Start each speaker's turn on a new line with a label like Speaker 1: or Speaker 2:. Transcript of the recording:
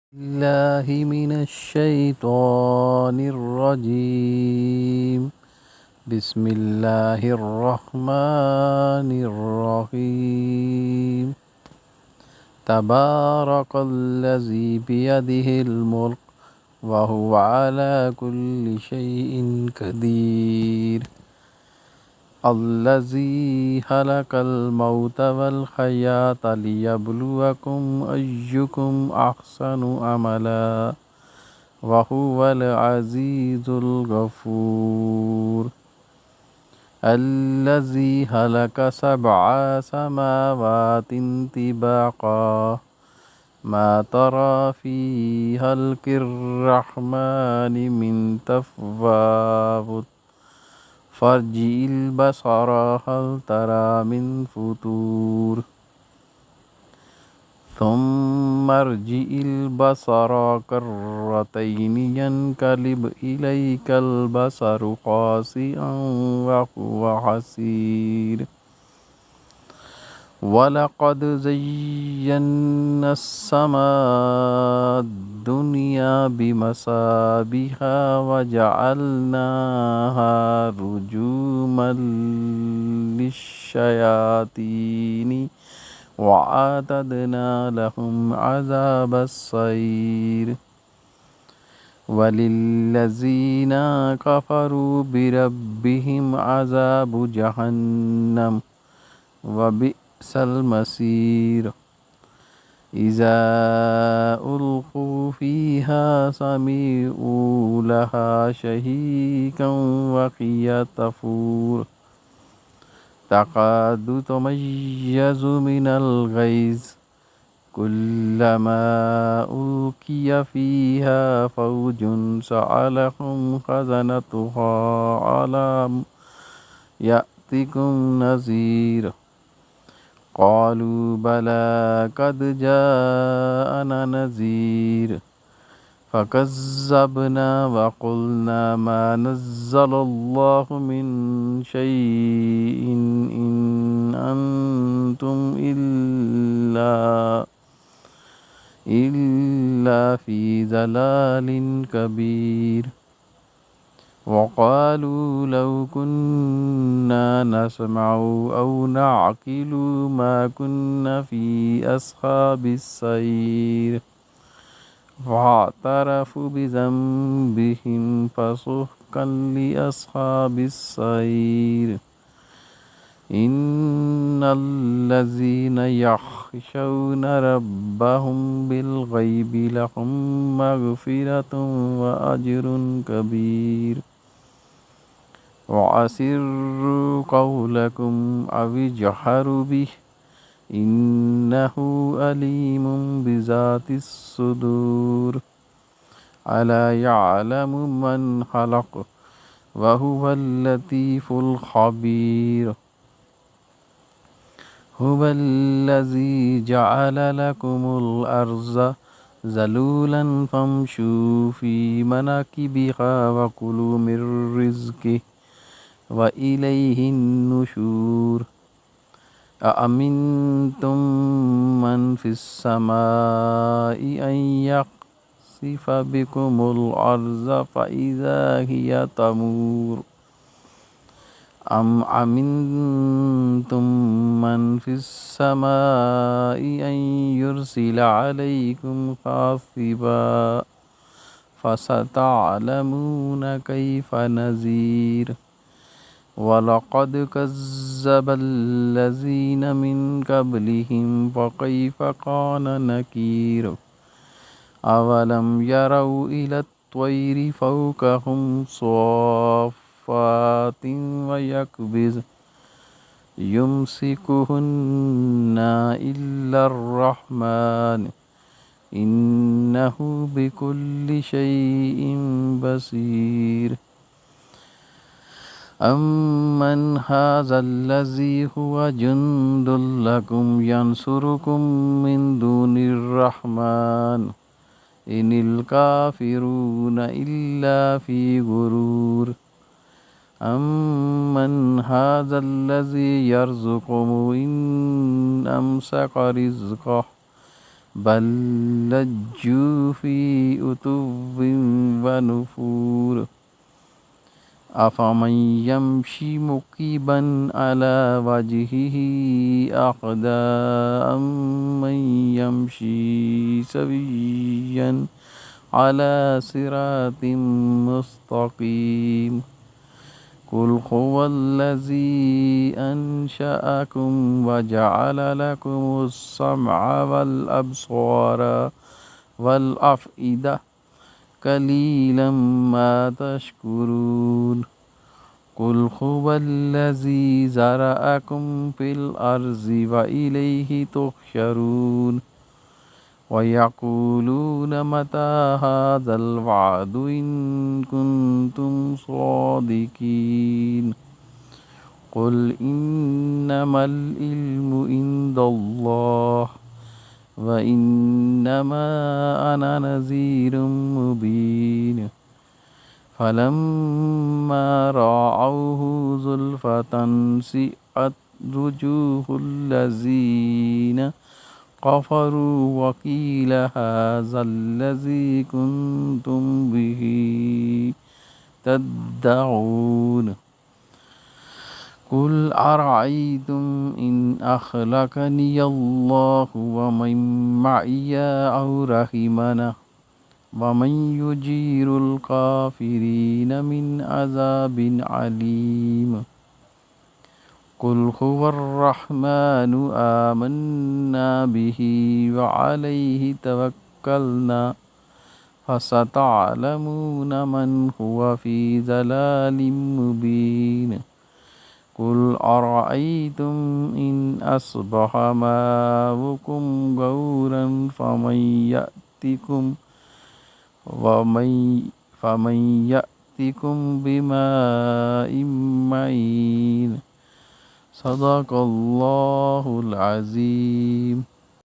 Speaker 1: الله من الشيطان الرجيم. بسم الله الرحمن الرحيم. تبارك الذي بيده الملك وهو على كل شيء قدير. الذي خلق الموت والحياة ليبلوكم أيكم أحسن عملا وهو العزيز الغفور. الذي خلق سبع سماوات طباقا ما ترى في خلق الرحمن من تفاوت فارجع البصر هل ترى من فطور ثم ارجع البصر كرتين ينقلب إليك البصر خاسئا وهو حسير. ولقد زينا السماء الدنيا بمصابيح وجعلناها رجوما للشياطين وأعتدنا لهم عذاب السعير. وللذين كفروا بربهم عذاب جهنم وبئس المصير. إذا ألقوا فيها سمعوا لها شهيقا وهي تفور تكاد تميز من الغيظ كلما ألقي فيها فوج سألهم خزنتها ألم يأتكم نذير قالوا بلى قد جاءنا نذير فكذبنا وقلنا ما نزل الله من شيء إن أنتم إلا في ضلال كبير. وقالوا لو كنا نسمع أو نعقل ما كنا في أصحاب السعير فاعترفوا بذنبهم فسحقا لأصحاب السعير. إن الذين يخشون ربهم بالغيب لهم مغفرة وأجر كبير. وأسروا قولكم أو اجهروا به إنه أليم بذات الصدور. ألا يعلم من خلق وهو اللطيف الخبير. هو الذي جعل لكم الأرض ذلولا فامشوا في مناكبها وكلوا من رزقه وإليه النشور. أأمنتم من في السماء أن يخسف بكم الأرض فإذا هي تمور أم أمنتم من في السماء أن يرسل عليكم حاصبا فستعلمون كيف نذير. ولقد كذب الذين من قبلهم فكيف كان نكير. أولم يروا إلى الطير فوقهم صافات ويقبض يمسكهن إلا الرحمن إنه بكل شيء بصير. أمن هذا الذي هو جند لكم ينصركم من دون الرحمن إن الكافرون إلا في غرور. أمن هذا الذي يرزقكم إن أمسك رزقه بل لجوا في عتو ونفور أفمن يمشي مكبا على وجهه أهدى أمن يمشي سويا على صراط مستقيم قل هو الذي أنشأكم وجعل لكم السمع والأبصار والأفئدة قليلا ما تشكرون قل هو الذي زرعكم في الأرض وإليه تحشرون ويقولون متى هذا الوعد إن كنتم صادقين قل إنما العلم عند الله وإنما أنا نذير مبين فلما رأوه زلفة سيئت وجوه الذين كفروا وقيل هذا الذي كنتم به تدعون قل أرأيتم إن أهلكني الله ومن معي أو رحمنا ومن يجير الكافرين من عذاب عليم قل هو الرحمن آمنا به وعليه توكلنا فستعلمون من هو في ضلال مبين قل أرأيتم إن أصبح ماؤكم غورا فمن يأتكم بماء معين صدق الله العظيم.